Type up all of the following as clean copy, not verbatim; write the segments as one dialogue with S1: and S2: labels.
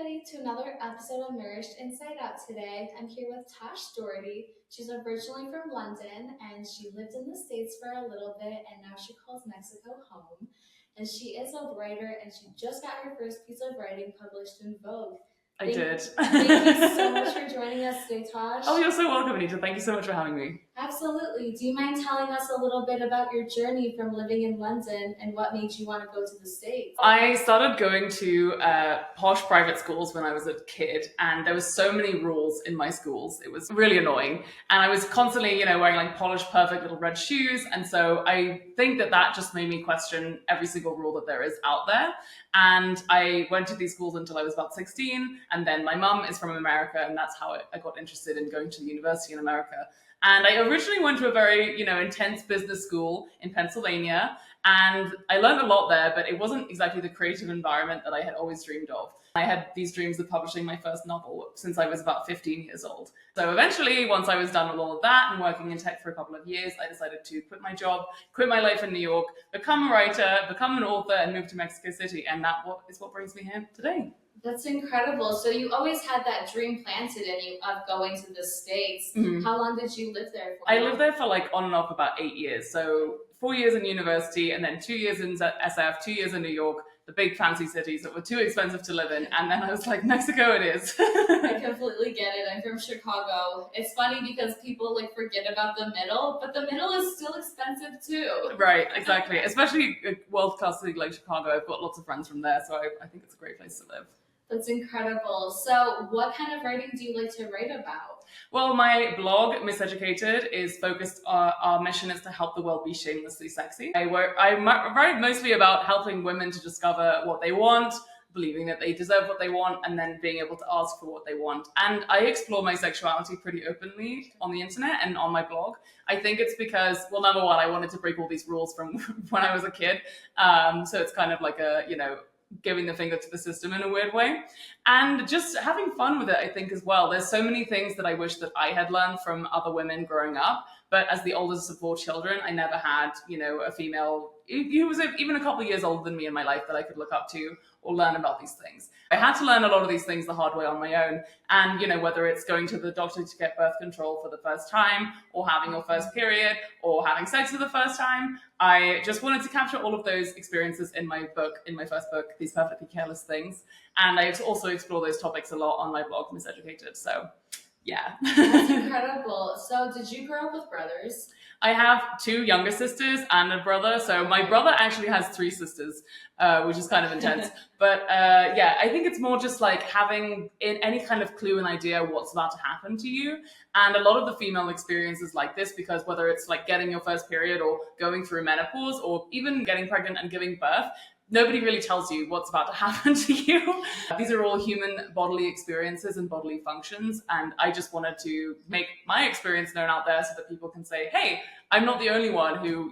S1: everybody to another episode of Nourished Inside Out today. I'm here with Tash Doherty. She's originally from London and she lived in the States for a little bit and now she calls Mexico home. And she is a writer and she just got her first piece of writing published in Vogue.
S2: I did.
S1: Thank you so much for joining us today, Tash.
S2: Oh, you're so welcome, Aneta. Thank you so much for having me.
S1: Absolutely. Do you mind telling us a little bit about your journey from living in London and what made you want to go to the States?
S2: I started going to posh private schools when I was a kid, and there was so many rules in my schools. It was really annoying. And I was constantly, wearing like polished, perfect little red shoes. And so I think that just made me question every single rule that there is out there. And I went to these schools until I was about 16. And then my mum is from America, and that's how I got interested in going to the university in America. And I originally went to a very, intense business school in Pennsylvania, and I learned a lot there, but it wasn't exactly the creative environment that I had always dreamed of. I had these dreams of publishing my first novel since I was about 15 years old. So eventually, once I was done with all of that and working in tech for a couple of years, I decided to quit my job, quit my life in New York, become a writer, become an author, and move to Mexico City. And that is what brings me here today.
S1: That's incredible. So you always had that dream planted in you of going to the States. Mm-hmm. How long did you live there for?
S2: I lived there for on and off about 8 years. So 4 years in university and then 2 years in SF, 2 years in New York, the big fancy cities that were too expensive to live in. And then I was like, Mexico it is.
S1: I completely get it. I'm from Chicago. It's funny because people forget about the middle, but the middle is still expensive too.
S2: Right, exactly. Especially a world-class city like Chicago. I've got lots of friends from there, so I think it's a great place to live.
S1: That's incredible. So what kind of writing do you like to write about?
S2: Well, my blog, Misseducated, is focused on our mission is to help the world be shamelessly sexy. I write mostly about helping women to discover what they want, believing that they deserve what they want, and then being able to ask for what they want. And I explore my sexuality pretty openly on the internet and on my blog. I think it's because, well, number one, I wanted to break all these rules from when I was a kid. So it's kind of like a, giving the finger to the system in a weird way, and just having fun with it, I think, as well. There's so many things that I wish that I had learned from other women growing up, but as the oldest of 4 children, I never had, a female who was even a couple of years older than me in my life that I could look up to or learn about these things. I had to learn a lot of these things the hard way on my own. And, whether it's going to the doctor to get birth control for the first time, or having your first period, or having sex for the first time, I just wanted to capture all of those experiences in my first book, These Perfectly Careless Things. And I also explore those topics a lot on my blog, Misseducated. So, yeah.
S1: That's incredible. So did you grow up with brothers?
S2: I have 2 younger sisters and a brother. So my brother actually has 3 sisters, which is kind of intense. But I think it's more just like having any kind of clue and idea what's about to happen to you. And a lot of the female experiences like this, because whether it's like getting your first period or going through menopause or even getting pregnant and giving birth, nobody really tells you what's about to happen to you. These are all human bodily experiences and bodily functions. And I just wanted to make my experience known out there so that people can say, hey, I'm not the only one who,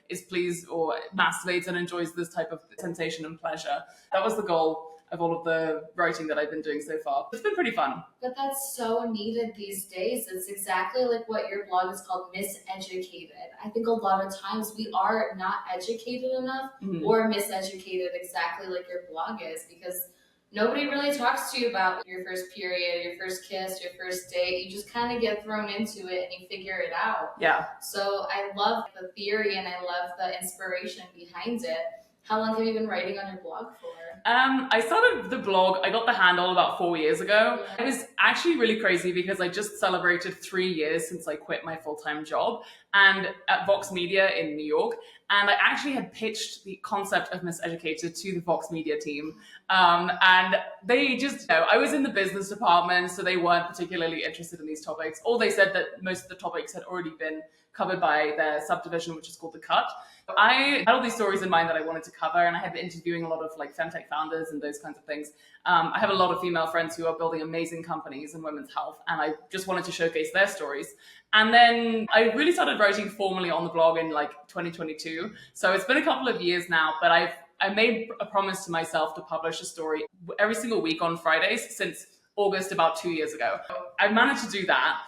S2: is pleased or masturbates and enjoys this type of sensation and pleasure. That was the goal of all of the writing that I've been doing so far. It's been pretty fun.
S1: But that's so needed these days. It's exactly like what your blog is called, Misseducated. I think a lot of times we are not educated enough or miseducated, exactly like your blog is, because nobody really talks to you about your first period, your first kiss, your first date. You just kind of get thrown into it and you figure it out.
S2: Yeah.
S1: So I love the theory and I love the inspiration behind it. How long have you been writing on your blog for?
S2: I started the blog, I got the handle about 4 years ago. It was actually really crazy because I just celebrated 3 years since I quit my full-time job and at Vox Media in New York. And I actually had pitched the concept of Misseducated to the Vox Media team. And they just, I was in the business department, so they weren't particularly interested in these topics. Or they said that most of the topics had already been covered by their subdivision, which is called The Cut. I had all these stories in mind that I wanted to cover, and I had been interviewing a lot of femtech founders and those kinds of things. I have a lot of female friends who are building amazing companies in women's health, and I just wanted to showcase their stories. And then I really started writing formally on the blog in 2022. So it's been a couple of years now, but I made a promise to myself to publish a story every single week on Fridays since August about 2 years ago. I managed to do that.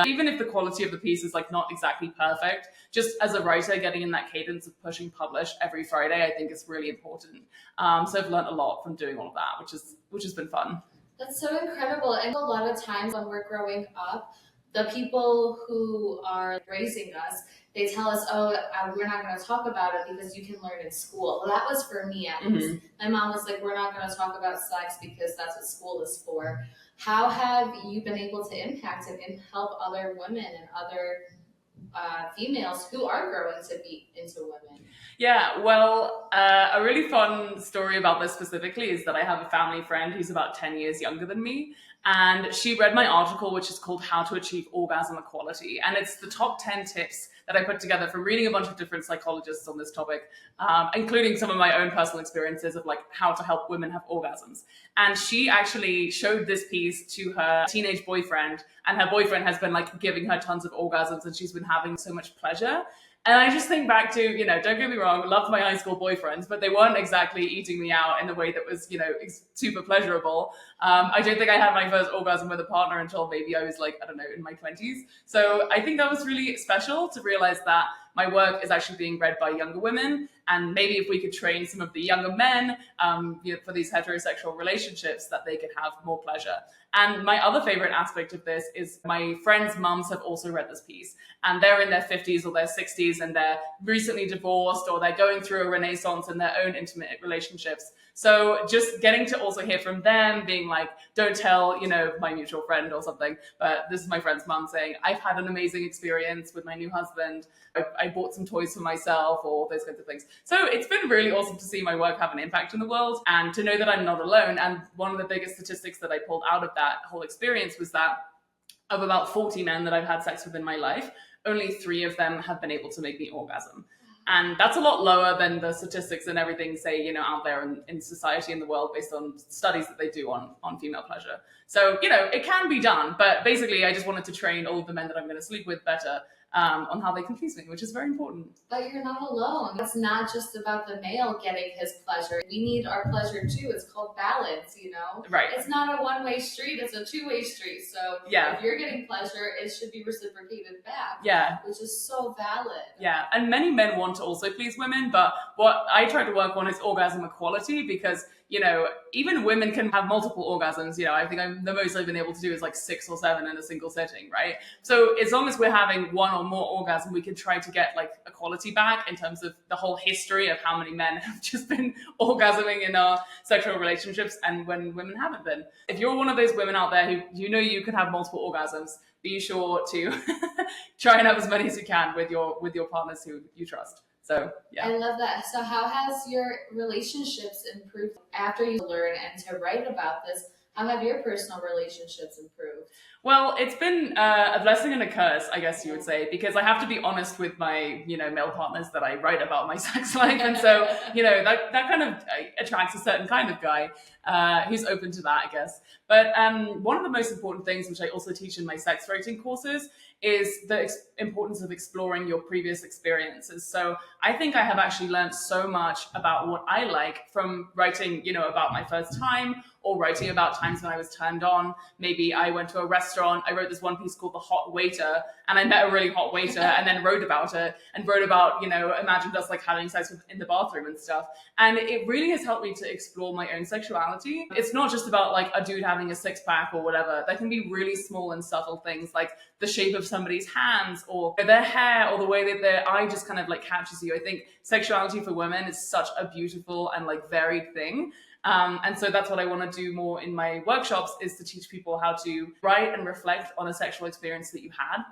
S2: Even if the quality of the piece is not exactly perfect, just as a writer, getting in that cadence of pushing publish every Friday, I think is really important. So I've learned a lot from doing all of that, which has been fun.
S1: That's so incredible. And a lot of times when we're growing up, the people who are raising us, they tell us, oh, we're not going to talk about it because you can learn in school. Well, that was for me at least. My mom was like, we're not going to talk about sex because that's what school is for. How have you been able to impact and help other women and other females who are growing to be into women?
S2: Yeah, well, a really fun story about this specifically is that I have a family friend who's about 10 years younger than me. And she read my article, which is called How to Achieve Orgasm Equality. And it's the top 10 tips that I put together from reading a bunch of different psychologists on this topic, including some of my own personal experiences of like how to help women have orgasms. And she actually showed this piece to her teenage boyfriend, and her boyfriend has been like giving her tons of orgasms, and she's been having so much pleasure. And I just think back to, don't get me wrong, loved my high school boyfriends, but they weren't exactly eating me out in the way that was, super pleasurable. I don't think I had my first orgasm with a partner until maybe I was like, I don't know, in my 20s. So I think that was really special to realize that my work is actually being read by younger women. And maybe if we could train some of the younger men for these heterosexual relationships, that they could have more pleasure. And my other favorite aspect of this is my friends' mums have also read this piece, and they're in their 50s or their 60s, and they're recently divorced, or they're going through a renaissance in their own intimate relationships. So just getting to also hear from them being like, don't tell, my mutual friend or something, but this is my friend's mum saying, I've had an amazing experience with my new husband. I bought some toys for myself, or those kinds of things. So it's been really awesome to see my work have an impact in the world and to know that I'm not alone. And one of the biggest statistics that I pulled out of that whole experience was that of about 40 men that I've had sex with in my life, only 3 of them have been able to make me orgasm. And that's a lot lower than the statistics and everything say, out there in society in the world based on studies that they do on female pleasure. So, it can be done. But basically, I just wanted to train all of the men that I'm going to sleep with better on how they can please me, which is very important.
S1: But you're not alone. It's not just about the male getting his pleasure. We need our pleasure too. It's called balance,
S2: Right.
S1: It's not a one-way street, it's a two-way street. So if you're getting pleasure, it should be reciprocated back.
S2: Yeah.
S1: Which is so valid.
S2: Yeah. And many men want to also please women, but what I try to work on is orgasm equality, because even women can have multiple orgasms. I think the most I've been able to do is like 6 or 7 in a single setting, right? So as long as we're having one or more orgasm, we can try to get like equality back in terms of the whole history of how many men have just been orgasming in our sexual relationships and when women haven't been. If you're one of those women out there who you could have multiple orgasms, be sure to try and have as many as you can with your partners who you trust. So, yeah.
S1: I love that. So how has your relationships improved after you learn and to write about this? How have your personal relationships improved?
S2: Well, it's been a blessing and a curse, I guess you would say, because I have to be honest with my, male partners that I write about my sex life. And so, that kind of attracts a certain kind of guy who's open to that, I guess. But one of the most important things, which I also teach in my sex writing courses, is the importance of exploring your previous experiences. So I think I have actually learned so much about what I like from writing, about my first time, or writing about times when I was turned on. Maybe I went to a restaurant, I wrote this one piece called The Hot Waiter, and I met a really hot waiter and then wrote about it and wrote about, imagined us like having sex in the bathroom and stuff. And it really has helped me to explore my own sexuality. It's not just about like a dude having a 6-pack or whatever. There can be really small and subtle things like the shape of somebody's hands or their hair or the way that their eye just kind of like catches you. I think sexuality for women is such a beautiful and like varied thing. And so that's what I want to do more in my workshops, is to teach people how to write and reflect on a sexual experience that you had.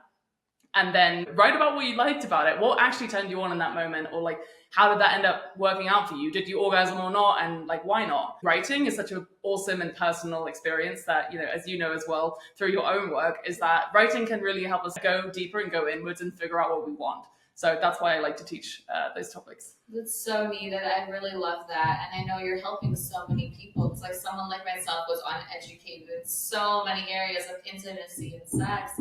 S2: And then write about what you liked about it. What actually turned you on in that moment? Or like, how did that end up working out for you? Did you orgasm or not? And like, why not? Writing is such an awesome and personal experience that, as you know as well, through your own work, is that writing can really help us go deeper and go inwards and figure out what we want. So that's why I like to teach those topics.
S1: That's so needed. I really love that. And I know you're helping so many people. It's like someone like myself was uneducated in so many areas of intimacy and sex.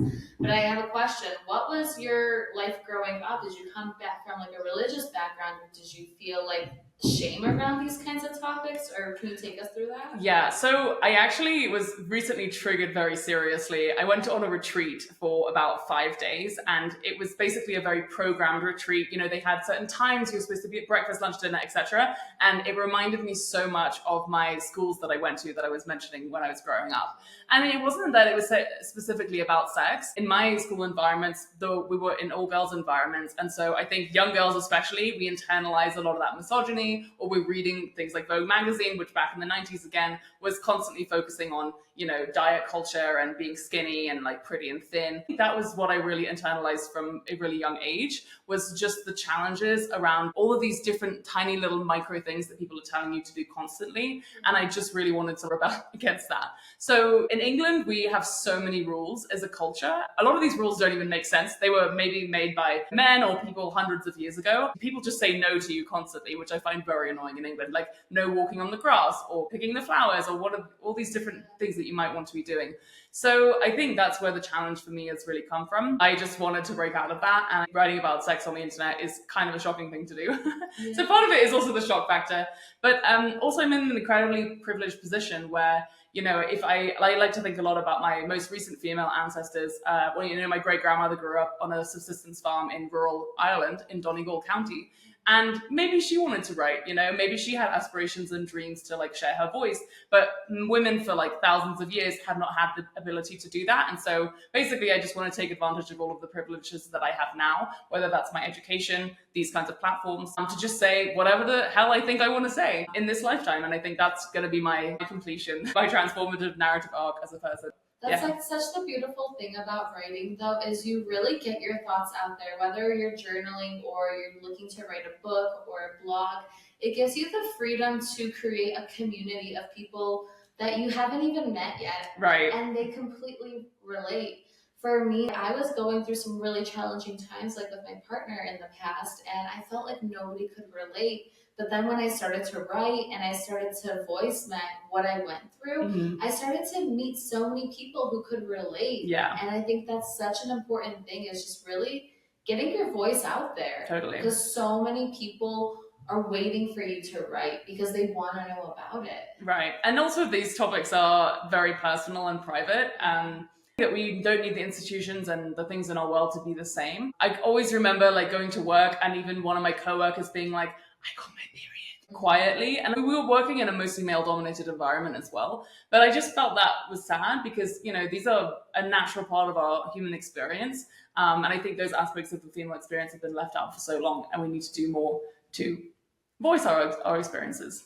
S1: But I have a question. What was your life growing up? Did you come back from like a religious background, or did you feel like shame around these kinds of topics, or can you take us through that?
S2: Yeah, so I actually was recently triggered very seriously. I went on a retreat for about 5 days, and it was basically a very programmed retreat. You know, they had certain times you were supposed to be at breakfast, lunch, dinner, etc. And it reminded me so much of my schools that I went to that I was mentioning when I was growing up. I mean, it wasn't that it was specifically about sex. In my school environments, though, we were in all girls environments. And so I think young girls especially, we internalize a lot of that misogyny, or we're reading things like Vogue magazine, which back in the 90s again was constantly focusing on, you know, diet culture and being skinny and like pretty and thin. That was what I really internalized from a really young age, was just the challenges around all of these different tiny little micro things that people are telling you to do constantly. And I just really wanted to rebel against that. So in England, we have so many rules as a culture. A lot of these rules don't even make sense. They were maybe made by men or people hundreds of years ago. People just say no to you constantly, which I find very annoying in England. Like no walking on the grass or picking the flowers or all these different things that you might want to be doing. So I think that's where the challenge for me has really come from. I just wanted to break out of that, and writing about sex on the internet is kind of a shocking thing to do.
S1: Yeah.
S2: So part of it is also the shock factor, but also I'm in an incredibly privileged position where, you know, if I like to think a lot about my most recent female ancestors. Well, you know, my great grandmother grew up on a subsistence farm in rural Ireland in Donegal County. And maybe she wanted to write, you know, maybe she had aspirations and dreams to like share her voice, but women for like thousands of years have not had the ability to do that. And so basically I just want to take advantage of all of the privileges that I have now, whether that's my education, these kinds of platforms, to just say whatever the hell I think I want to say in this lifetime. And I think that's going to be my completion, my transformative narrative arc as a person.
S1: That's like such the beautiful thing about writing, though, is you really get your thoughts out there, whether you're journaling or you're looking to write a book or a blog. It gives you the freedom to create a community of people that you haven't even met yet.
S2: Right.
S1: And they completely relate. For me, I was going through some really challenging times, like with my partner in the past, and I felt like nobody could relate. But then when I started to write and I started to voice what I went through, I started to meet so many people who could relate.
S2: Yeah.
S1: And I think that's such an important thing, is just really getting your voice out there.
S2: Totally.
S1: Because so many people are waiting for you to write because they want to know about it.
S2: Right. And also these topics are very personal and private. That we don't need the institutions and the things in our world to be the same. I always remember like going to work and even one of my coworkers being like, I got my period quietly. And we were working in a mostly male dominated environment as well. But I just felt that was sad because, you know, these are a natural part of our human experience. And I think those aspects of the female experience have been left out for so long, and we need to do more to voice our experiences.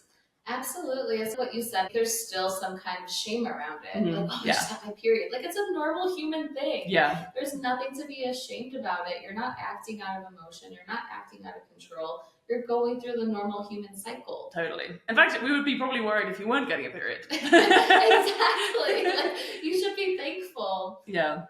S1: Absolutely. It's what you said. There's still some kind of shame around it.
S2: Mm-hmm.
S1: Like, oh, I just had my period. Like, it's a normal human thing.
S2: Yeah.
S1: There's nothing to be ashamed about it. You're not acting out of emotion. You're not acting out of control. You're going through the normal human cycle.
S2: Totally. In fact, we would be probably worried if you weren't getting a period.
S1: Exactly. Like, you should be thankful.
S2: Yeah.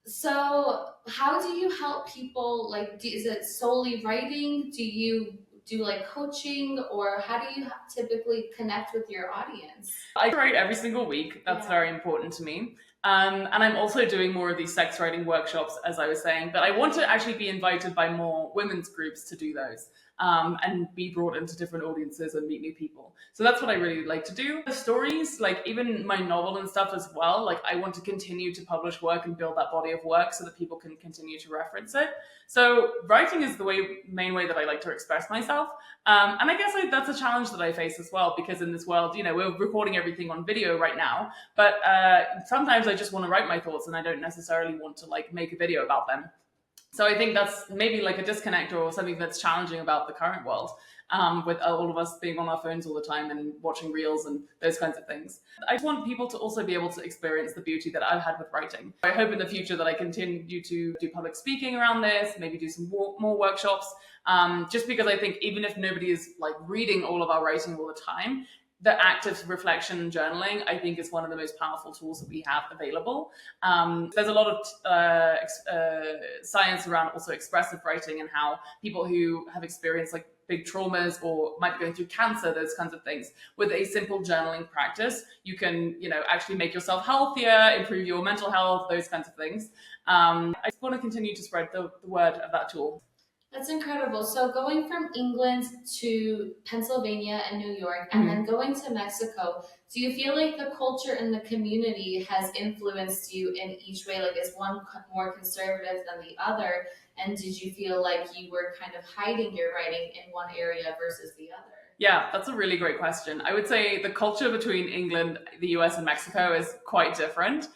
S1: So how do you help people? Like, is it solely writing? Do you do like coaching, or how do you typically connect with your audience?
S2: I write every single week. That's very important to me. And I'm also doing more of these sex writing workshops, as I was saying, but I want to actually be invited by more women's groups to do those. And be brought into different audiences and meet new people. So that's what I really like to do. The stories, like even my novel and stuff as well, like I want to continue to publish work and build that body of work so that people can continue to reference it. So writing is the main way that I like to express myself. And I guess that's a challenge that I face as well, because in this world, you know, we're recording everything on video right now, but sometimes I just want to write my thoughts and I don't necessarily want to like make a video about them. So I think that's maybe like a disconnect or something that's challenging about the current world, with all of us being on our phones all the time and watching reels and those kinds of things. I just want people to also be able to experience the beauty that I've had with writing. I hope in the future that I continue to do public speaking around this, maybe do some more workshops, just because I think even if nobody is like reading all of our writing all the time, the active reflection and journaling, I think, is one of the most powerful tools that we have available. There's a lot of science around also expressive writing and how people who have experienced like big traumas or might be going through cancer, those kinds of things, with a simple journaling practice, you can, actually make yourself healthier, improve your mental health, those kinds of things. I just want to continue to spread the word of that tool.
S1: That's incredible. So going from England to Pennsylvania and New York, and then going to Mexico, do you feel like the culture and the community has influenced you in each way? Like, is one more conservative than the other? And did you feel like you were kind of hiding your writing in one area versus the other?
S2: Yeah, that's a really great question. I would say the culture between England, the US, and Mexico is quite different.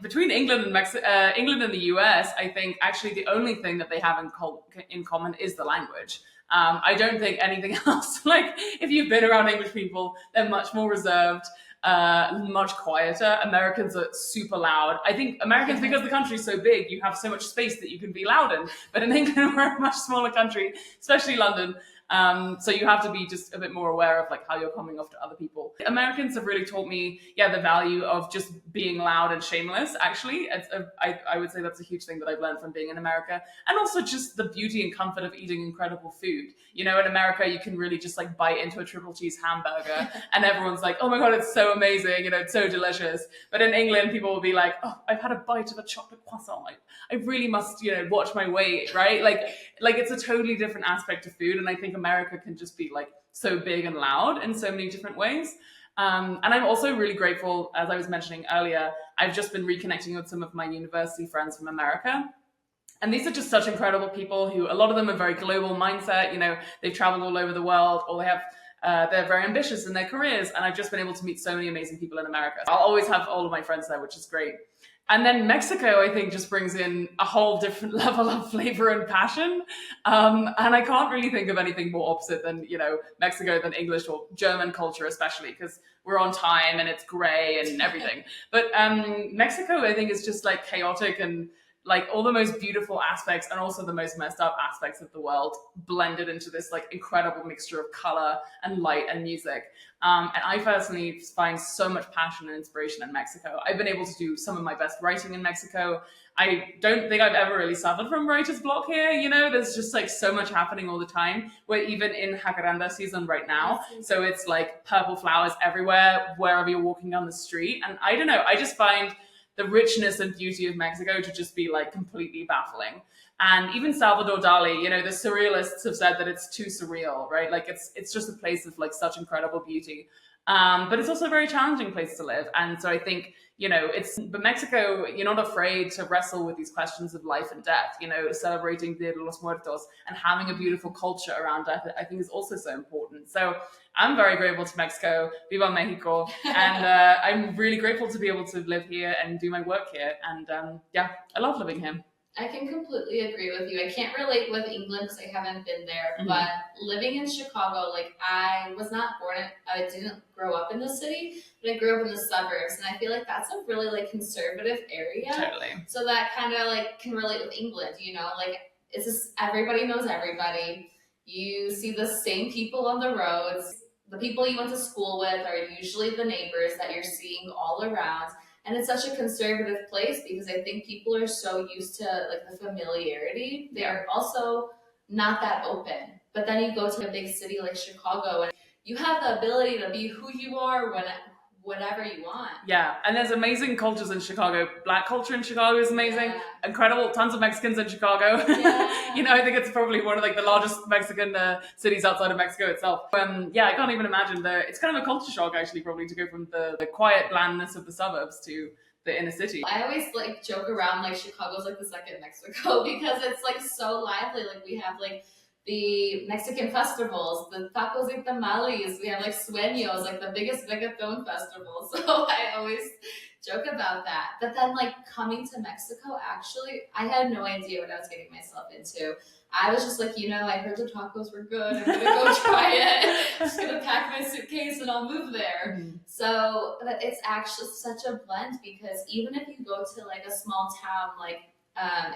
S2: Between England and the US, I think actually the only thing that they have in common is the language. I don't think anything else. Like, if you've been around English people, they're much more reserved, much quieter. Americans are super loud. I think Americans, because the country's so big, you have so much space that you can be loud in. But in England, we're a much smaller country, especially London. So you have to be just a bit more aware of like how you're coming off to other people. Americans have really taught me, the value of just being loud and shameless. Actually, I would say that's a huge thing that I've learned from being in America, and also just the beauty and comfort of eating incredible food. In America, you can really just like bite into a triple cheese hamburger, and everyone's like, "Oh my god, it's so amazing! It's so delicious." But in England, people will be like, "Oh, I've had a bite of a chocolate croissant. I really must, watch my weight, right?" Like it's a totally different aspect of food, and I think America can just be like so big and loud in so many different ways. And I'm also really grateful, as I was mentioning earlier, I've just been reconnecting with some of my university friends from America. And these are just such incredible people who, a lot of them are very global mindset, they've traveled all over the world, or they're very ambitious in their careers. And I've just been able to meet so many amazing people in America. I'll always have all of my friends there, which is great. And then Mexico, I think, just brings in a whole different level of flavor and passion. And I can't really think of anything more opposite than, Mexico, than English or German culture, especially because we're on time and it's gray and everything. But Mexico, I think, is just like chaotic and like all the most beautiful aspects and also the most messed up aspects of the world blended into this like incredible mixture of color and light and music. And I personally find so much passion and inspiration in Mexico. I've been able to do some of my best writing in Mexico. I don't think I've ever really suffered from writer's block here. There's just like so much happening all the time. We're even in Jacaranda season right now. So it's like purple flowers everywhere, wherever you're walking down the street. And I don't know, I just find the richness and beauty of Mexico to just be like completely baffling. And even Salvador Dali, the surrealists have said that it's too surreal, right? Like it's just a place of like such incredible beauty. But it's also a very challenging place to live. And so I think, but Mexico, you're not afraid to wrestle with these questions of life and death, celebrating Dia de los Muertos and having a beautiful culture around death, I think is also so important. So I'm very grateful to Mexico, Viva Mexico, and I'm really grateful to be able to live here and do my work here. And I love living here.
S1: I can completely agree with you. I can't relate with England because I haven't been there, but living in Chicago, like I was not born, I didn't grow up in the city, but I grew up in the suburbs, and I feel like that's a really like conservative area.
S2: Totally.
S1: So that kind of like can relate with England, like it's just everybody knows everybody. You see the same people on the roads. The people you went to school with are usually the neighbors that you're seeing all around. And it's such a conservative place because I think people are so used to like the familiarity. They're also not that open. But then you go to a big city like Chicago and you have the ability to be who you are whatever you want.
S2: Yeah, and there's amazing cultures in Chicago. Black culture in Chicago is amazing. Yeah. Incredible, tons of Mexicans in Chicago. Yeah. I think it's probably one of like the largest Mexican cities outside of Mexico itself. I can't even imagine it's kind of a culture shock actually, probably to go from the quiet blandness of the suburbs to the inner city.
S1: I always like joke around like Chicago's like the second Mexico because it's like so lively. Like we have like the Mexican festivals, the tacos y tamales, we have like sueños, like the biggest reggaeton festival. So I always joke about that. But then like coming to Mexico, actually, I had no idea what I was getting myself into. I was just like, I heard the tacos were good. I'm going to go try it. I'm just going to pack my suitcase and I'll move there. Mm-hmm. So it's actually such a blend because even if you go to like a small town, like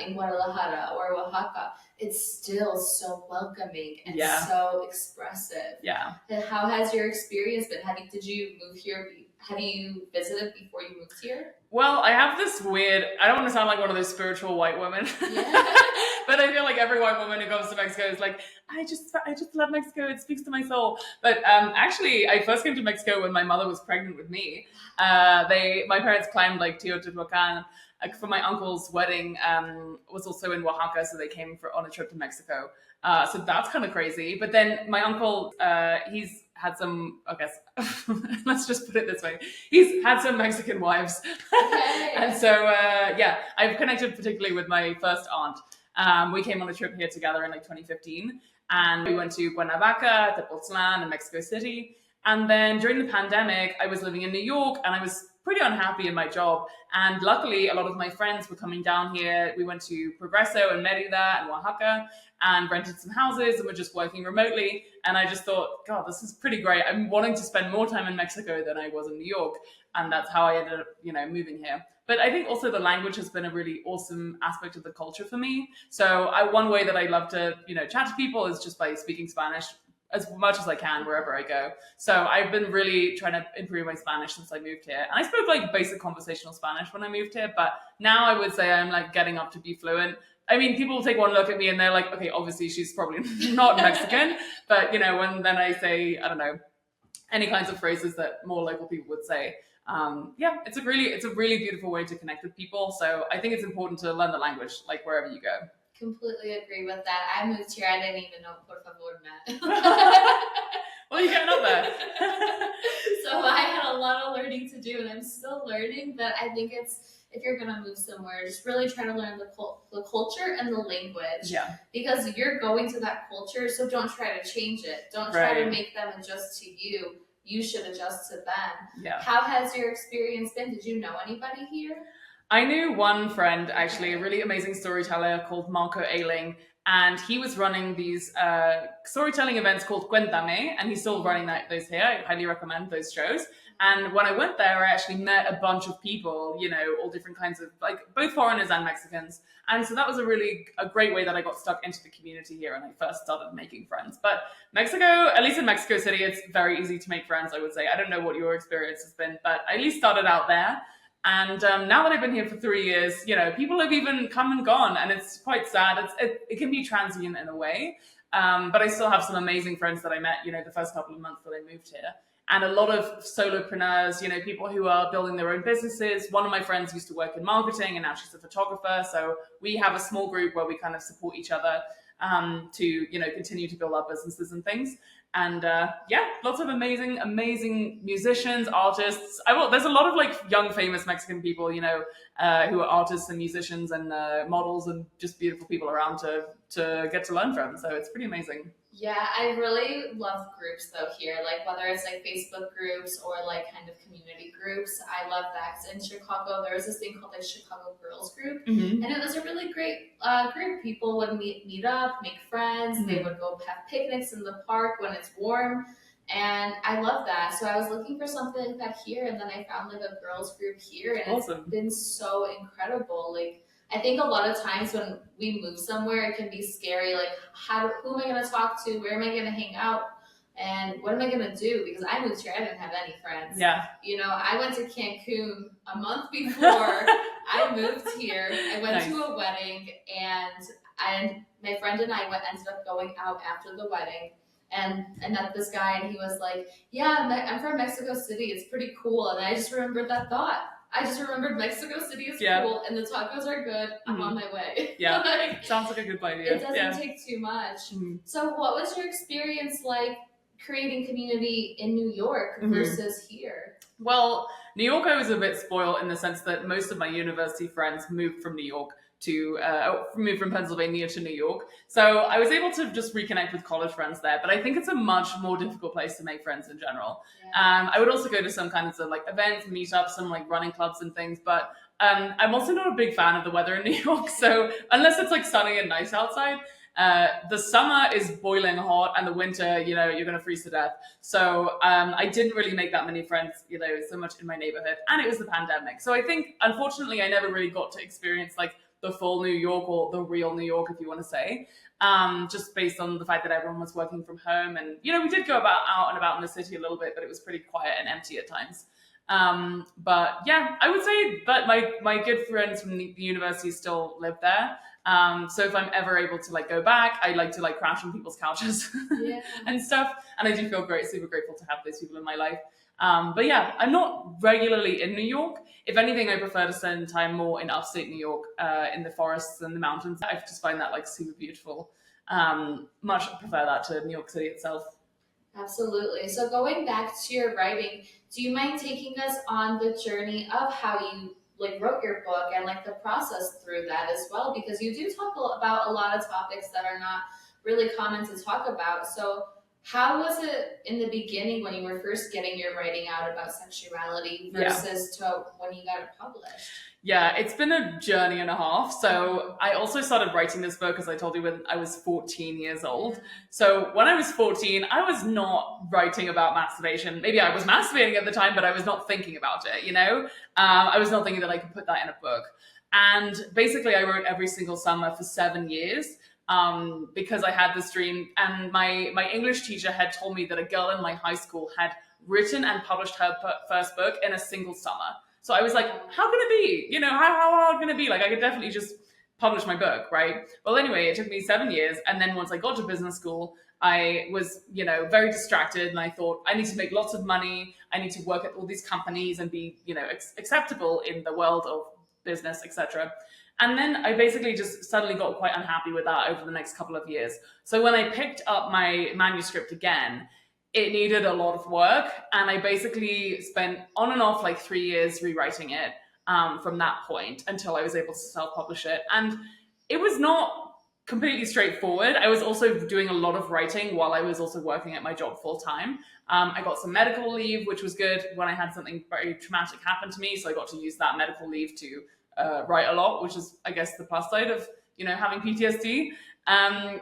S1: in Guadalajara or Oaxaca, it's still so welcoming and
S2: Yeah.
S1: so expressive.
S2: Yeah.
S1: And how has your experience been? Did you move here? Have you visited before you moved here?
S2: Well, I have this weird, I don't want to sound like one of those spiritual white women,
S1: Yeah.
S2: but I feel like every white woman who comes to Mexico is like, I just love Mexico. It speaks to my soul. But actually, I first came to Mexico when my mother was pregnant with me. My parents climbed like Teotihuacan for my uncle's wedding. Was also in Oaxaca, so they came on a trip to Mexico. So that's kind of crazy. But then my uncle, he's had some, I guess, let's just put it this way. He's had some Mexican wives.
S1: Okay.
S2: And so, yeah, I've connected particularly with my first aunt. We came on a trip here together in like 2015. And we went to Cuernavaca, Tepoztlan, and Mexico City. And then during the pandemic, I was living in New York and I was pretty unhappy in my job. And luckily, a lot of my friends were coming down here. We went to Progreso and Merida and Oaxaca and rented some houses and were just working remotely. And I just thought, God, this is pretty great. I'm wanting to spend more time in Mexico than I was in New York. And that's how I ended up, moving here. But I think also the language has been a really awesome aspect of the culture for me. So one way that I love to, chat to people is just by speaking Spanish as much as I can wherever I go. So I've been really trying to improve my Spanish since I moved here. And I spoke like basic conversational Spanish when I moved here, but now I would say I'm like getting up to be fluent. I mean, people will take one look at me and they're like, okay, obviously she's probably not Mexican. But, when then I say, I don't know, any kinds of phrases that more local people would say, it's a really beautiful way to connect with people. So I think it's important to learn the language, like wherever you go.
S1: Completely agree with that. I moved here. I didn't even know por favor meant.
S2: Well, you're getting up there.
S1: So I had a lot of learning to do, and I'm still learning. But I think if you're gonna move somewhere, just really try to learn the culture and the language.
S2: Yeah.
S1: Because you're going to that culture, so don't try to change it. Don't try to make them adjust to you. You should adjust to them.
S2: Yeah.
S1: How has your experience been? Did you know anybody here?
S2: I knew one friend, actually, a really amazing storyteller called Marco Ailing, and he was running these storytelling events called Cuéntame, and he's still running those here. I highly recommend those shows. And when I went there, I actually met a bunch of people, all different kinds of, like, both foreigners and Mexicans. And so that was a great way that I got stuck into the community here and I first started making friends. But Mexico, at least in Mexico City, it's very easy to make friends, I would say. I don't know what your experience has been, but I at least started out there. And now that I've been here for 3 years, people have even come and gone, and it's quite sad. It can be transient in a way, but I still have some amazing friends that I met, the first couple of months that I moved here. And a lot of solopreneurs, people who are building their own businesses. One of my friends used to work in marketing, and now she's a photographer. So we have a small group where we kind of support each other to, continue to build our businesses and things. And lots of amazing musicians, artists. There's a lot of like young, famous Mexican people, who are artists and musicians and models and just beautiful people around to get to learn from. So it's pretty amazing.
S1: Yeah, I really love groups though here, like whether it's like Facebook groups or like kind of community groups. I love that. 'Cause in Chicago, there was this thing called like Chicago Girls Group, and it was a really great group. People would meet up, make friends. They would go have picnics in the park when it's warm, and I love that. So I was looking for something like that here, and then I found like a girls group here, and
S2: Awesome.
S1: It's been so incredible. Like, I think a lot of times when we move somewhere, it can be scary. Like, who am I going to talk to? Where am I going to hang out? And what am I going to do? Because I moved here, I didn't have any friends.
S2: Yeah.
S1: I went to Cancun a month before I moved here. I went to a wedding, and my friend and I ended up going out after the wedding. And I met this guy, and he was like, yeah, I'm from Mexico City. It's pretty cool. And I just remembered that thought. I just remembered Mexico City is cool, and the tacos are good. I'm on my way.
S2: Yeah, sounds like a good idea.
S1: It doesn't take too much. So what was your experience like creating community in New York versus here?
S2: Well, New York, I was a bit spoiled in the sense that most of my university friends moved from New York moved from Pennsylvania to New York. So I was able to just reconnect with college friends there, but I think it's a much more difficult place to make friends in general. Yeah. I would also go to some kinds of like events, meetups, some like running clubs and things, but I'm also not a big fan of the weather in New York. So unless it's like sunny and nice outside, the summer is boiling hot and the winter, you're going to freeze to death. So I didn't really make that many friends, so much in my neighborhood, and it was the pandemic. So I think, unfortunately, I never really got to experience like the full New York or the real New York, if you want to say. Just based on the fact that everyone was working from home. And, we did go out and about in the city a little bit, but it was pretty quiet and empty at times. But yeah, I would say that my good friends from the university still live there. So if I'm ever able to go back, I like to crash on people's couches and stuff. And I do feel super grateful to have those people in my life. But yeah, I'm not regularly in New York. If anything, I prefer to spend time more in upstate New York, in the forests and the mountains. I just find that super beautiful. Much prefer that to New York City itself.
S1: Absolutely. So going back to your writing, do you mind taking us on the journey of how you wrote your book and the process through that as well? Because you do talk about a lot of topics that are not really common to talk about. So how was it in the beginning when you were first getting your writing out about sexuality versus to when you got it published?
S2: Yeah, it's been a journey and a half. So I also started writing this book, as I told you, when I was 14 years old. So when I was 14, I was not writing about masturbation. Maybe I was masturbating at the time, but I was not thinking about it, I was not thinking that I could put that in a book. And basically I wrote every single summer for 7 years. Because I had this dream, and my English teacher had told me that a girl in my high school had written and published her first book in a single summer. So I was like, how can it be? How hard can it be? I could definitely just publish my book, right? Well, anyway, it took me 7 years. And then once I got to business school, I was, very distracted. And I thought, I need to make lots of money. I need to work at all these companies and be, acceptable in the world of business, etc. And then I basically just suddenly got quite unhappy with that over the next couple of years. So when I picked up my manuscript again, it needed a lot of work. And I basically spent on and off 3 years rewriting it from that point until I was able to self-publish it. And it was not completely straightforward. I was also doing a lot of writing while I was also working at my job full time. I got some medical leave, which was good when I had something very traumatic happen to me. So I got to use that medical leave to write a lot, which is, I guess, the plus side of, having PTSD.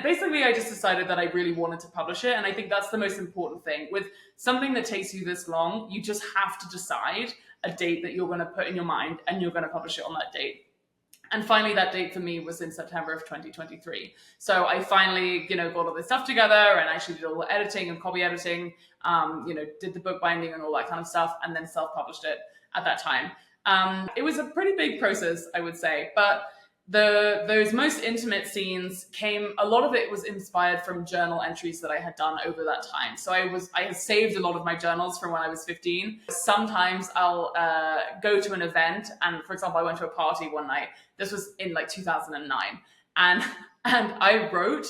S2: Basically, I just decided that I really wanted to publish it. And I think that's the most important thing. With something that takes you this long, you just have to decide a date that you're going to put in your mind and you're going to publish it on that date. And finally, that date for me was in September of 2023. So I finally, got all this stuff together and actually did all the editing and copy editing, did the book binding and all that kind of stuff, and then self-published it at that time. It was a pretty big process, I would say, but those most intimate scenes a lot of it was inspired from journal entries that I had done over that time. So I had saved a lot of my journals from when I was 15. Sometimes I'll go to an event, and for example, I went to a party one night. This was in 2009, and I wrote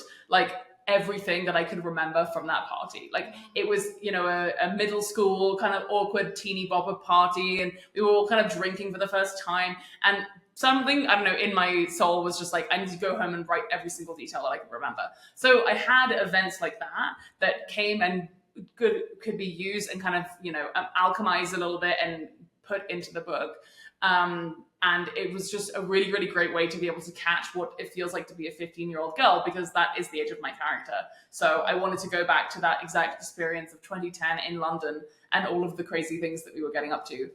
S2: everything that I could remember from that party. It was, a middle school kind of awkward teeny bopper party, and we were all kind of drinking for the first time, and something, I don't know, in my soul was just I need to go home and write every single detail that I could remember. So I had events like that came and could be used and kind of, alchemized a little bit and put into the book. And it was just a really, really great way to be able to catch what it feels like to be a 15-year-old girl, because that is the age of my character. So I wanted to go back to that exact experience of 2010 in London and all of the crazy things that we were getting up to,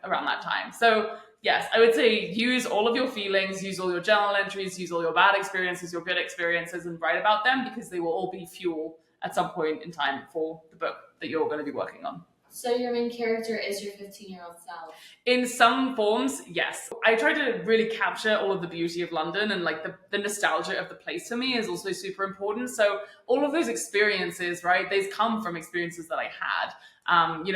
S2: around that time. So yes, I would say use all of your feelings, use all your journal entries, use all your bad experiences, your good experiences, and write about them, because they will all be fuel at some point in time for the book that you're going to be working on.
S1: So your main character is your 15-year-old self?
S2: In some forms, yes. I try to really capture all of the beauty of London, and the nostalgia of the place for me is also super important. So all of those experiences, right, they come from experiences that I had.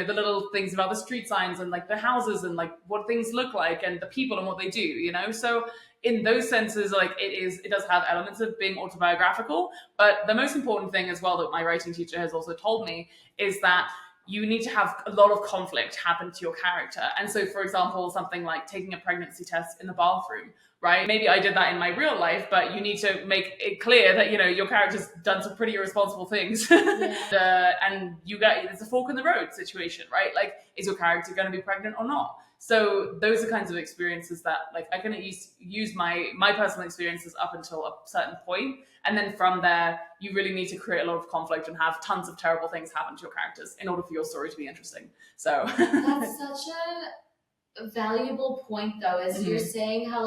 S2: The little things about the street signs and the houses and what things look like and the people and what they do, So in those senses, it does have elements of being autobiographical. But the most important thing as well that my writing teacher has also told me is that you need to have a lot of conflict happen to your character. And so, for example, something like taking a pregnancy test in the bathroom, right? Maybe I did that in my real life, but you need to make it clear that, your character's done some pretty irresponsible things. Yeah. And it's a fork in the road situation, right? Is your character going to be pregnant or not? So those are kinds of experiences that I can use my personal experiences up until a certain point. And then from there, you really need to create a lot of conflict and have tons of terrible things happen to your characters in order for your story to be interesting. So
S1: that's such a valuable point, though, is you're saying how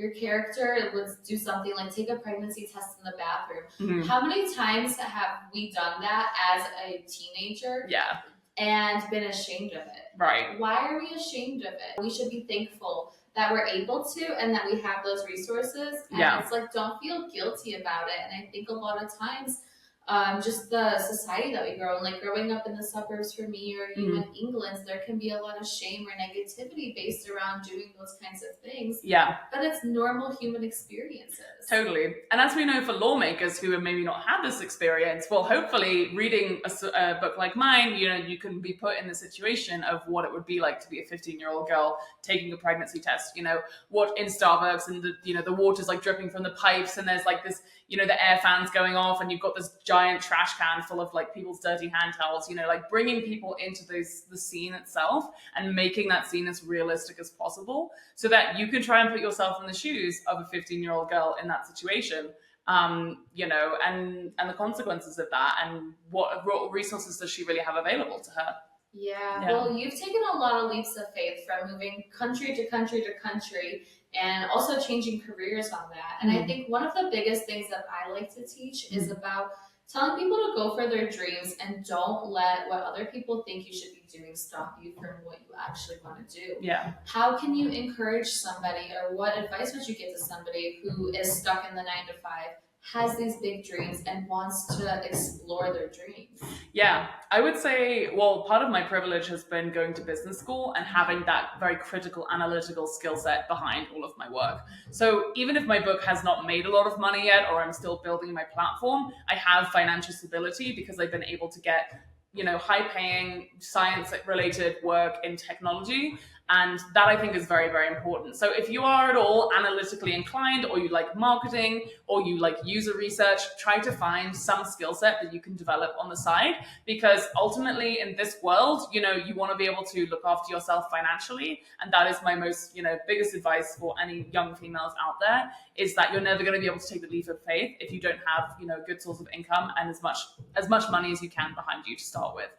S1: your character would do something like take a pregnancy test in the bathroom.
S2: Mm-hmm.
S1: How many times have we done that as a teenager?
S2: Yeah.
S1: And been ashamed of it.
S2: Right.
S1: Why are we ashamed of it? We should be thankful that we're able to and that we have those resources. And it's like, don't feel guilty about it. And I think a lot of times, just the society that we grow in, like growing up in the suburbs for me or you in England, there can be a lot of shame or negativity based around doing those kinds of things.
S2: Yeah.
S1: But it's normal human experiences.
S2: Totally. And as we know for lawmakers who have maybe not had this experience, well, hopefully reading a book like mine, you can be put in the situation of what it would be like to be a 15-year-old girl taking a pregnancy test, what in Starbucks and the water's like dripping from the pipes and there's like this, the air fans going off and you've got this giant trash can full of like people's dirty hand towels, like bringing people into the scene itself and making that scene as realistic as possible so that you can try and put yourself in the shoes of a 15-year-old girl in that situation, and the consequences of that and what resources does she really have available to her.
S1: Yeah, well, you've taken a lot of leaps of faith from moving country to country to country and also changing careers on that. And I think one of the biggest things that I like to teach is about telling people to go for their dreams and don't let what other people think you should be doing stop you from what you actually want to do.
S2: Yeah.
S1: How can you encourage somebody, or what advice would you give to somebody who is stuck in the 9 to 5, has these big dreams and wants to explore their dreams?
S2: Yeah, I would say, well, part of my privilege has been going to business school and having that very critical analytical skill set behind all of my work. So even if my book has not made a lot of money yet, or I'm still building my platform, I have financial stability because I've been able to get high paying science related work in technology. And that I think is very, very important. So if you are at all analytically inclined, or you like marketing, or you like user research, try to find some skill set that you can develop on the side, because ultimately in this world, you want to be able to look after yourself financially. And that is my most, biggest advice for any young females out there, is that you're never going to be able to take the leap of faith if you don't have, a good source of income and as much money as you can behind you to start with.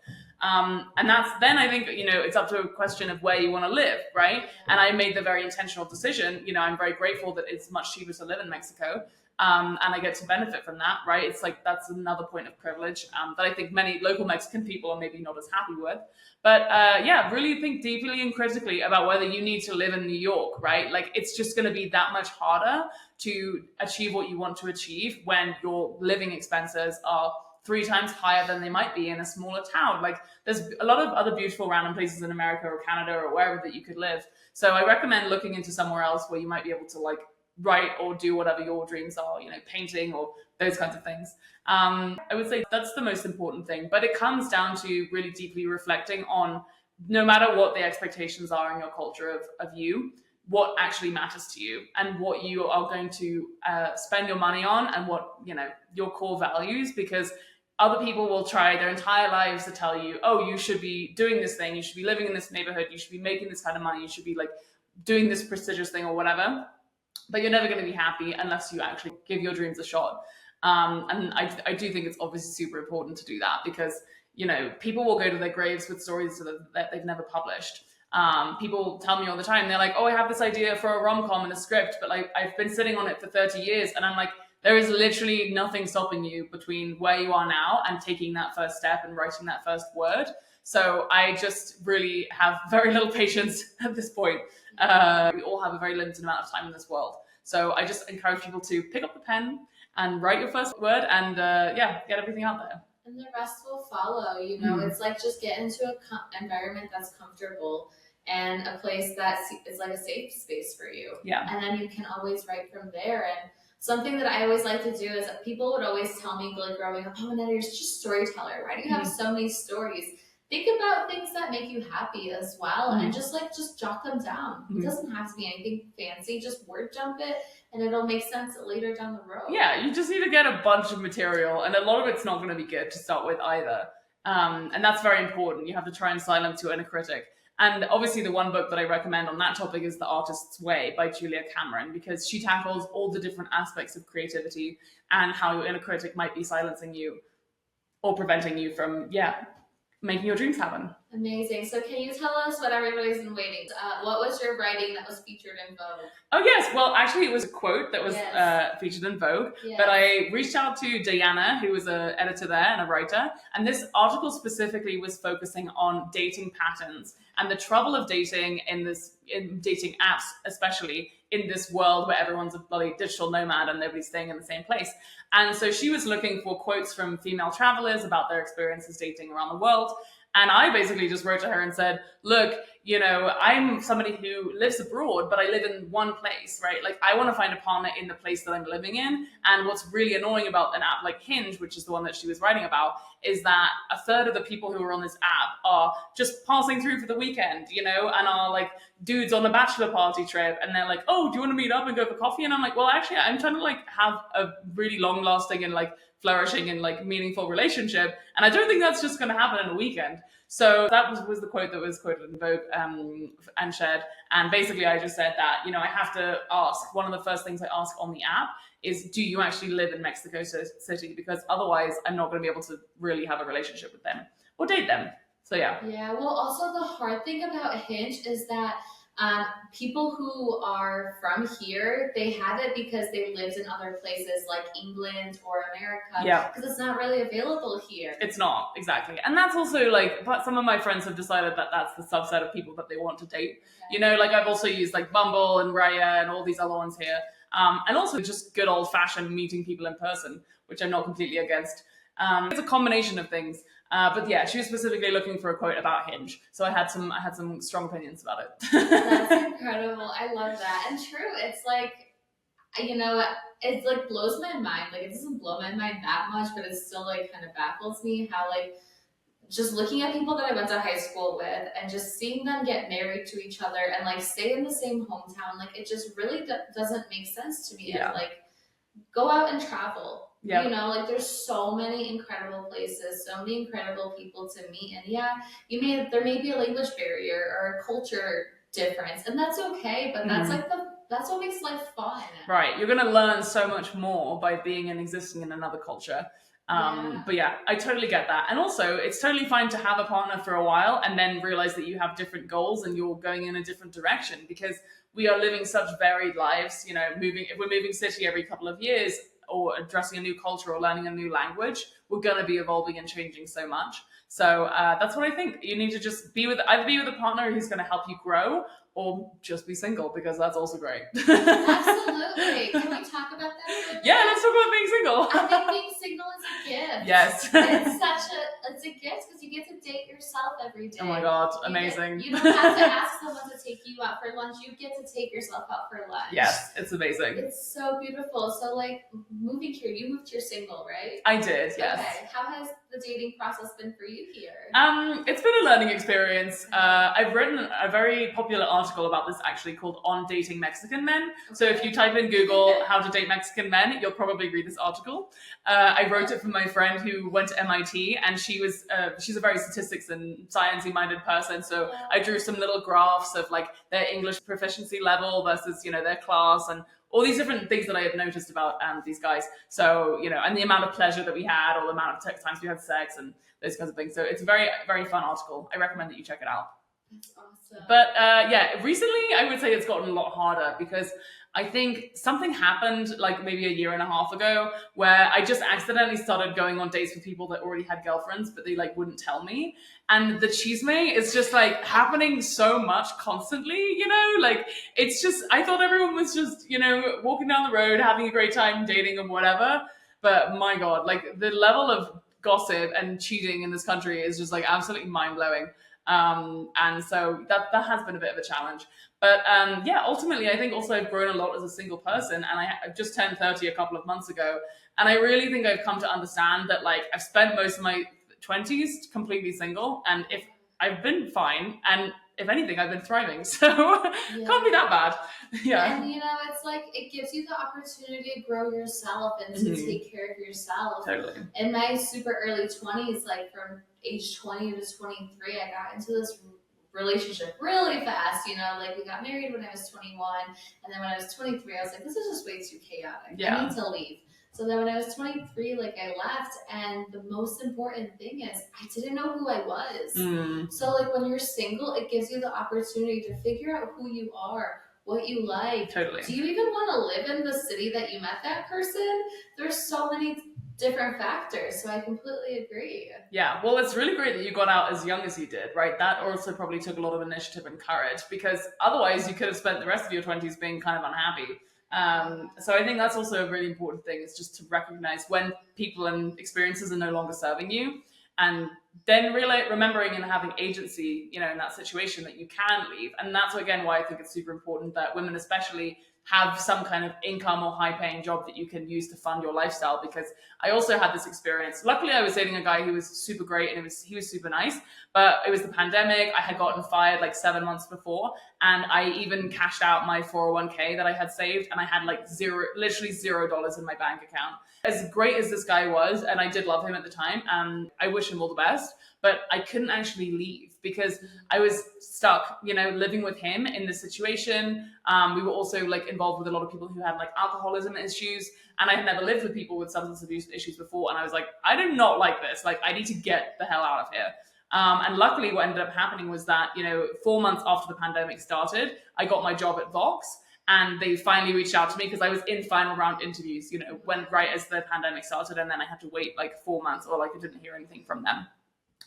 S2: And then I think, it's up to a question of where you want to live, right? And I made the very intentional decision, I'm very grateful that it's much cheaper to live in Mexico. And I get to benefit from that, right? It's like, that's another point of privilege that I think many local Mexican people are maybe not as happy with. But really think deeply and critically about whether you need to live in New York, right? Like, it's just going to be that much harder to achieve what you want to achieve when your living expenses are 3 times higher than they might be in a smaller town. Like, there's a lot of other beautiful random places in America or Canada or wherever that you could live. So I recommend looking into somewhere else where you might be able to like write or do whatever your dreams are, painting or those kinds of things. I would say that's the most important thing, but it comes down to really deeply reflecting on, no matter what the expectations are in your culture of you, what actually matters to you and what you are going to spend your money on, and what, your core values, because other people will try their entire lives to tell you, oh, you should be doing this thing, you should be living in this neighborhood, you should be making this kind of money, you should be like doing this prestigious thing or whatever. But you're never going to be happy unless you actually give your dreams a shot. And I do think it's obviously super important to do that, because, people will go to their graves with stories that they've never published. People tell me all the time, they're like, oh, I have this idea for a rom-com and a script, but like I've been sitting on it for 30 years. And I'm like, there is literally nothing stopping you between where you are now and taking that first step and writing that first word. So I just really have very little patience at this point. We all have a very limited amount of time in this world. So I just encourage people to pick up the pen and write your first word and get everything out there.
S1: And the rest will follow, It's like, just get into an environment that's comfortable and a place that is like a safe space for you.
S2: Yeah.
S1: And then you can always write from there. And something that I always like to do is that people would always tell me, like growing up, oh, Aneta, you're such a storyteller. Why do you have so many stories? Think about things that make you happy as well, and just jot them down. It doesn't have to be anything fancy. Just word dump it, and it'll make sense later down the road.
S2: Yeah, you just need to get a bunch of material, and a lot of it's not going to be good to start with either. And that's very important. You have to try and silence your inner critic. And obviously the one book that I recommend on that topic is The Artist's Way by Julia Cameron, because she tackles all the different aspects of creativity and how your inner critic might be silencing you or preventing you from, making your dreams happen.
S1: Amazing. So can you tell us what everybody's been waiting? What was your writing that was featured in Vogue?
S2: Oh yes, well actually it was a quote that was featured in Vogue, but I reached out to Diana, who was an editor there and a writer, and this article specifically was focusing on dating patterns and the trouble of dating in dating apps, especially in this world where everyone's a bloody digital nomad and nobody's staying in the same place. And so she was looking for quotes from female travelers about their experiences dating around the world. And I basically just wrote to her and said, look, you know, I'm somebody who lives abroad, but I live in one place, right? Like, I want to find a partner in the place that I'm living in. And what's really annoying about an app like Hinge, which is the one that she was writing about, is that a third of the people who are on this app are just passing through for the weekend, you know, and are like dudes on a bachelor party trip. And they're like, oh, do you want to meet up and go for coffee? And I'm like, well, actually, I'm trying to like have a really long lasting and like flourishing and like meaningful relationship, and I don't think that's just going to happen in a weekend. So that was the quote that was quoted in Vogue and shared. And basically I just said that, you know, I have to ask, one of the first things I ask on the app is, do you actually live in Mexico City? Because otherwise I'm not going to be able to really have a relationship with them or date them. So yeah.
S1: Well, also the hard thing about Hinge is that people who are from here, they have it because they lived in other places like England or America, because it's not really available here.
S2: It's not, exactly. And that's also like, but some of my friends have decided that that's the subset of people that they want to date. You know, like I've also used like Bumble and Raya and all these other ones here. And also just good old fashioned meeting people in person, which I'm not completely against. It's a combination of things. But yeah, she was specifically looking for a quote about Hinge. So I had some strong opinions about it.
S1: That's incredible. I love that. And true, it's like, you know, it like blows my mind. Like, it doesn't blow my mind that much, but it still like kind of baffles me how like just looking at people that I went to high school with and just seeing them get married to each other and like stay in the same hometown, like it just really doesn't make sense to me. And like, go out and travel. You know, like there's so many incredible places, so many incredible people to meet. And there may be a language barrier or a culture difference, and that's okay, but that's like that's what makes life fun.
S2: Right. You're gonna learn so much more by being and existing in another culture. But yeah, I totally get that. And also it's totally fine to have a partner for a while and then realize that you have different goals and you're going in a different direction, because we are living such varied lives, you know, if we're moving city every couple of years, or addressing a new culture or learning a new language, we're going to be evolving and changing so much. So that's what I think. You need to just either be with a partner who's going to help you grow, or just be single, because that's also great.
S1: Absolutely. Can we talk about that?
S2: Yeah, let's talk about being single.
S1: I think being single is a gift.
S2: Yes.
S1: It's a gift because you get to date yourself every day.
S2: Oh my God, amazing.
S1: You don't have to ask someone to take you out for lunch. You get to take yourself out for lunch.
S2: Yes, it's amazing.
S1: It's so beautiful. So like, moving here, you moved here single, right?
S2: I did, yes.
S1: Okay. How has the dating process been for you here?
S2: It's been a learning experience. I've written a very popular article about this, actually, called On Dating Mexican Men. Okay. So if you type in Google how to date Mexican men, you'll probably read this article. I wrote it for my friend who went to MIT, and she's a very statistics and sciencey minded person. So I drew some little graphs of like their English proficiency level versus, you know, their class, and all these different things that I had noticed about these guys. So, you know, and the amount of pleasure that we had, or the amount of times we had sex, and those kinds of things. So it's a very, very fun article. I recommend that you check it out.
S1: That's awesome.
S2: But yeah, recently I would say it's gotten a lot harder, because I think something happened like maybe a year and a half ago where I just accidentally started going on dates with people that already had girlfriends, but they like wouldn't tell me. And the chisme is just like happening so much constantly, you know, like it's just, I thought everyone was just, you know, walking down the road, having a great time, dating and whatever. But my God, like the level of gossip and cheating in this country is just like absolutely mind blowing. And so that has been a bit of a challenge. But yeah, ultimately, I think also I've grown a lot as a single person, and I've just turned 30 a couple of months ago. And I really think I've come to understand that like I've spent most of my 20s completely single, and if I've been fine, and if anything, I've been thriving. So can't be that bad. Yeah.
S1: And you know, it's like it gives you the opportunity to grow yourself and to take care of yourself.
S2: Totally.
S1: In my super early 20s, like from age 20 to 23, I got into this relationship really fast, you know, like we got married when I was 21, and then when I was 23 I was like, this is just way too chaotic. I need to leave. So then when I was 23, like I left, and the most important thing is I didn't know who I was. So like when you're single, it gives you the opportunity to figure out who you are, what you like.
S2: Totally.
S1: Do you even want to live in the city that you met that person? There's so many different factors. So I completely agree.
S2: Yeah, well, it's really great that you got out as young as you did, right? That also probably took a lot of initiative and courage, because otherwise you could have spent the rest of your 20s being kind of unhappy. So I think that's also a really important thing, is just to recognize when people and experiences are no longer serving you, and then really remembering and having agency, in that situation, that you can leave. And that's again why I think it's super important that women especially have some kind of income or high paying job that you can use to fund your lifestyle. Because I also had this experience. Luckily, I was dating a guy who was super great, and he was super nice, but it was the pandemic. I had gotten fired like 7 months before, and I even cashed out my 401k that I had saved, and I had like literally $0 in my bank account. As great as this guy was, and I did love him at the time, I wish him all the best, but I couldn't actually leave because I was stuck, living with him in this situation. We were also like involved with a lot of people who had like alcoholism issues, and I had never lived with people with substance abuse issues before. And I was like, I do not like this. Like, I need to get the hell out of here. And luckily what ended up happening was that, 4 months after the pandemic started, I got my job at Vox. And they finally reached out to me because I was in final round interviews, when right as the pandemic started, and then I had to wait like 4 months, or like I didn't hear anything from them.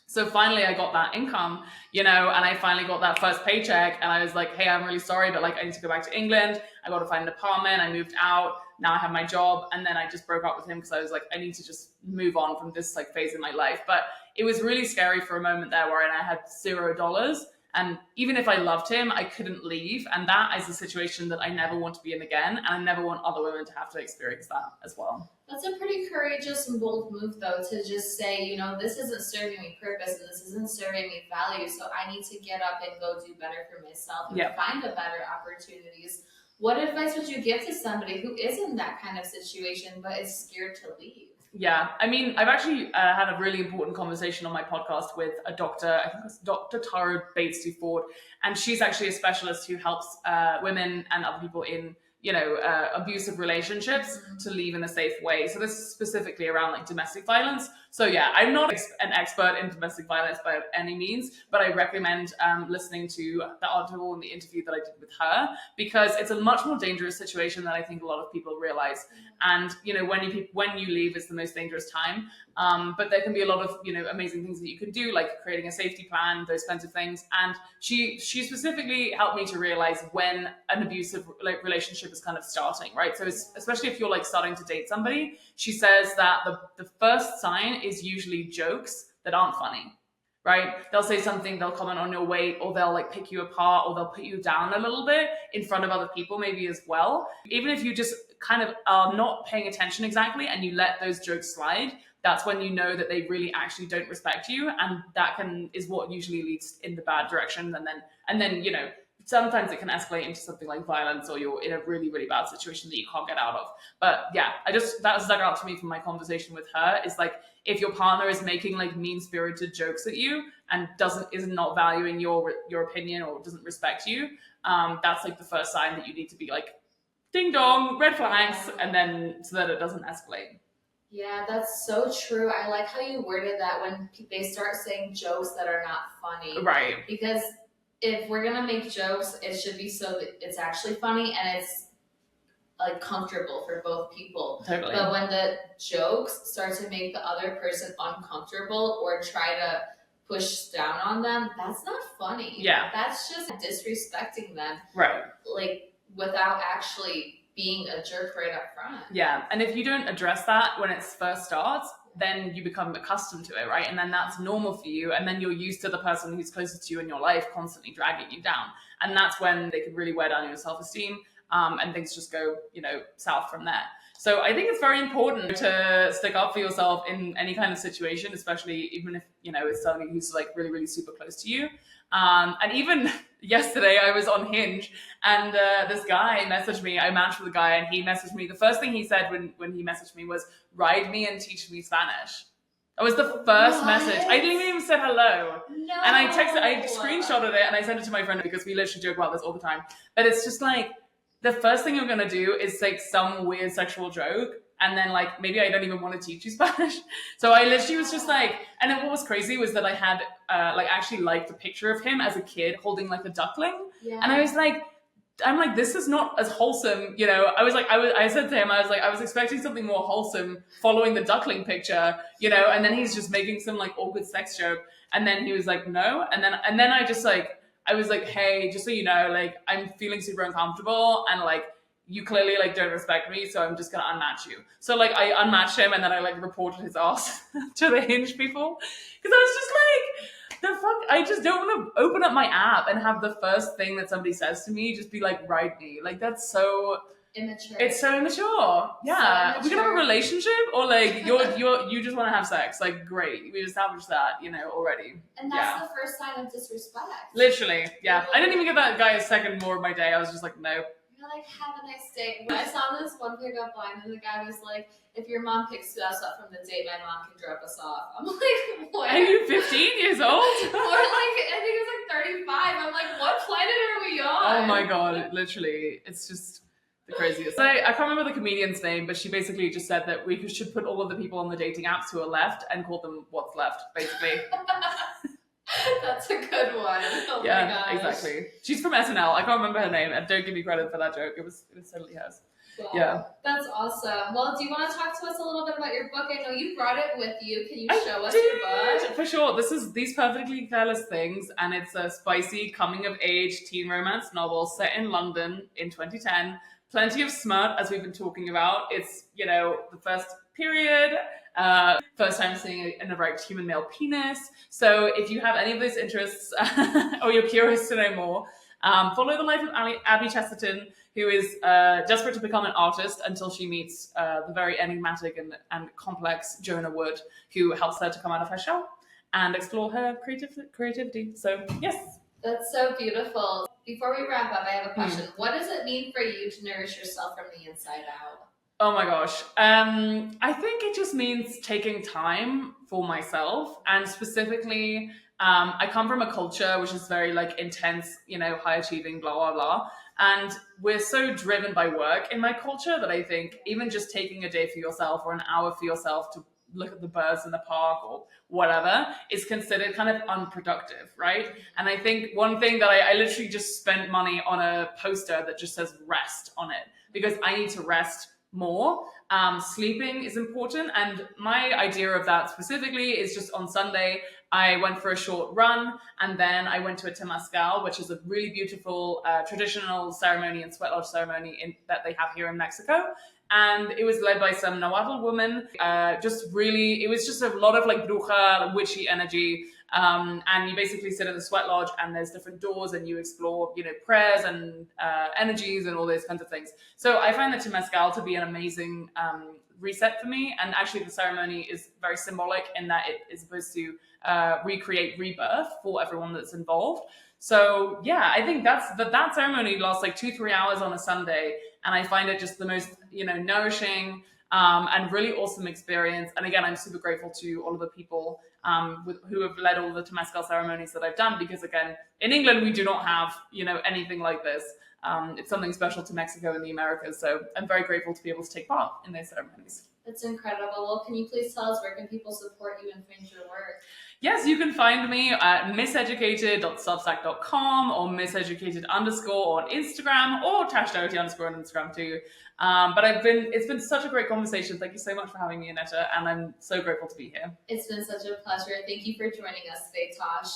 S2: So finally I got that income, and I finally got that first paycheck, and I was like, hey, I'm really sorry, but like I need to go back to England. I got to find an apartment. I moved out. Now I have my job. And then I just broke up with him because I was like, I need to just move on from this like phase in my life. But it was really scary for a moment there where I had $0. And even if I loved him, I couldn't leave. And that is a situation that I never want to be in again. And I never want other women to have to experience that as well.
S1: That's a pretty courageous and bold move, though, to just say, this isn't serving me purpose and this isn't serving me value. So I need to get up and go do better for myself and find a better opportunities. What advice would you give to somebody who is in that kind of situation but is scared to leave?
S2: Yeah, I mean, I've actually had a really important conversation on my podcast with a doctor. I think it's Dr. Tara Bates-Duford, and she's actually a specialist who helps women and other people in abusive relationships to leave in a safe way. So this is specifically around like domestic violence. So yeah, I'm not an expert in domestic violence by any means, but I recommend listening to the article and the interview that I did with her, because it's a much more dangerous situation than I think a lot of people realize. And when you leave is the most dangerous time. But there can be a lot of amazing things that you can do, like creating a safety plan, those kinds of things. And she specifically helped me to realize when an abusive relationship is kind of starting, right? So especially if you're like starting to date somebody, she says that the first sign is usually jokes that aren't funny. Right? They'll say something, they'll comment on your weight, or they'll like pick you apart, or they'll put you down a little bit in front of other people maybe as well. Even if you just kind of are not paying attention exactly and you let those jokes slide, that's when you know that they really actually don't respect you, and that is what usually leads in the bad direction. And then sometimes it can escalate into something like violence, or you're in a really, really bad situation that you can't get out of. But yeah, that stuck out to me from my conversation with her, is like, if your partner is making like mean-spirited jokes at you and is not valuing your opinion or doesn't respect you, that's like the first sign that you need to be like, ding dong, red flags, and then so that it doesn't escalate.
S1: Yeah, that's so true. I like how you worded that, when they start saying jokes that are not funny.
S2: Right.
S1: Because if we're gonna make jokes, it should be so that it's actually funny and it's like comfortable for both people.
S2: Totally.
S1: But when the jokes start to make the other person uncomfortable or try to push down on them, that's not funny.
S2: Yeah.
S1: That's just disrespecting them.
S2: Right.
S1: Like, without actually being a jerk right up front.
S2: Yeah. And if you don't address that when it first starts, then you become accustomed to it, right? And then that's normal for you. And then you're used to the person who's closest to you in your life constantly dragging you down. And that's when they can really wear down your self-esteem. And things just go, south from there. So I think it's very important to stick up for yourself in any kind of situation, especially even if, it's somebody who's like really, really super close to you. And even yesterday I was on Hinge, and this guy messaged me. I matched with a guy, and he messaged me. The first thing he said when he messaged me was, "Ride me and teach me Spanish." That was the first message. I didn't even say hello.
S1: No.
S2: And I screenshotted it, and I sent it to my friend, because we literally joke about this all the time. But it's just like, the first thing you're going to do is say some weird sexual joke and then like maybe I don't even want to teach you Spanish. So I literally was just like, and then what was crazy was that I had like actually liked a picture of him as a kid holding like a duckling, and I was like, I'm like, this is not as wholesome, you know. I said to him, I was like, I was expecting something more wholesome following the duckling picture, you know, and then he's just making some like awkward sex joke, and then he was like, no, and then I just like, I was like, hey, just so you know, like I'm feeling super uncomfortable, and like you clearly like don't respect me, so I'm just gonna unmatch you. So like I unmatched him, and then I like reported his ass to the Hinge people, because I was just like, the fuck, I just don't want to open up my app and have the first thing that somebody says to me just be like, ride me. Like that's so
S1: immature.
S2: It's so immature. Yeah. We can have a relationship, or like you just want to have sex. Like great. We established that, you know, already.
S1: And that's the first sign of disrespect.
S2: Literally. Yeah. I didn't even give that guy a second more of my day. I was just like, no.
S1: You're like, have a nice day. When I saw this one pickup line, and the guy was like, if your mom picks us up from the date, my mom can drop us off. I'm like, what?
S2: Are you 15 years old?
S1: Or like, I think it was like 35. I'm like, what planet are we on?
S2: Oh my god, literally. It's just the craziest. I can't remember the comedian's name, but she basically just said that we should put all of the people on the dating apps who are left and call them what's left, basically.
S1: That's a good one. Oh
S2: yeah,
S1: my gosh.
S2: Exactly. She's from SNL. I can't remember her name, and don't give me credit for that joke. It was totally hers.
S1: Wow.
S2: Yeah.
S1: That's awesome. Well, do you want to talk to us a little bit about your book? I know you brought it with you. Can you show us your book?
S2: For sure. This is These Perfectly Careless Things, and it's a spicy coming-of-age teen romance novel set in London in 2010. Plenty of smut, as we've been talking about. It's, you know, the first period, first time seeing an erect human male penis. So if you have any of those interests, or you're curious to know more, follow the life of Abby Chesterton, who is desperate to become an artist until she meets the very enigmatic and complex Jonah Wood, who helps her to come out of her shell and explore her creativity. So, yes.
S1: That's so beautiful. Before we wrap up, I have a question. What does it mean for you to nourish yourself from the inside out?
S2: Oh my gosh. I think it just means taking time for myself, and specifically, I come from a culture which is very like intense, you know, high achieving, blah, blah, blah. And we're so driven by work in my culture that I think even just taking a day for yourself or an hour for yourself to look at the birds in the park or whatever is considered kind of unproductive, right? And I think one thing that I literally just spent money on a poster that just says rest on it, because I need to rest more. Sleeping is important, and my idea of that specifically is just on Sunday I went for a short run, and then I went to a temazcal, which is a really beautiful traditional ceremony and sweat lodge ceremony that they have here in Mexico. And it was led by some Nahuatl woman. It was just a lot of like bruja, witchy energy. And you basically sit in the sweat lodge, and there's different doors, and you explore, you know, prayers and energies and all those kinds of things. So I find the temazcal to be an amazing reset for me. And actually the ceremony is very symbolic in that it is supposed to recreate rebirth for everyone that's involved. So yeah, I think that ceremony lasts like 2-3 hours on a Sunday, and I find it just the most, you know, nourishing and really awesome experience. And again, I'm super grateful to all of the people who have led all the temazcal ceremonies that I've done, because again, in England we do not have, you know, anything like this. It's something special to Mexico and the Americas, so I'm very grateful to be able to take part in those ceremonies.
S1: That's incredible. Well, can you please tell us where can people support you and find your work?
S2: Yes, you can find me at misseducated.substack.com or misseducated_ on Instagram, or Tash Doherty _ on Instagram too. But it's been such a great conversation. Thank you so much for having me, Aneta, and I'm so grateful to be here.
S1: It's been such a pleasure. Thank you for joining us today, Tosh.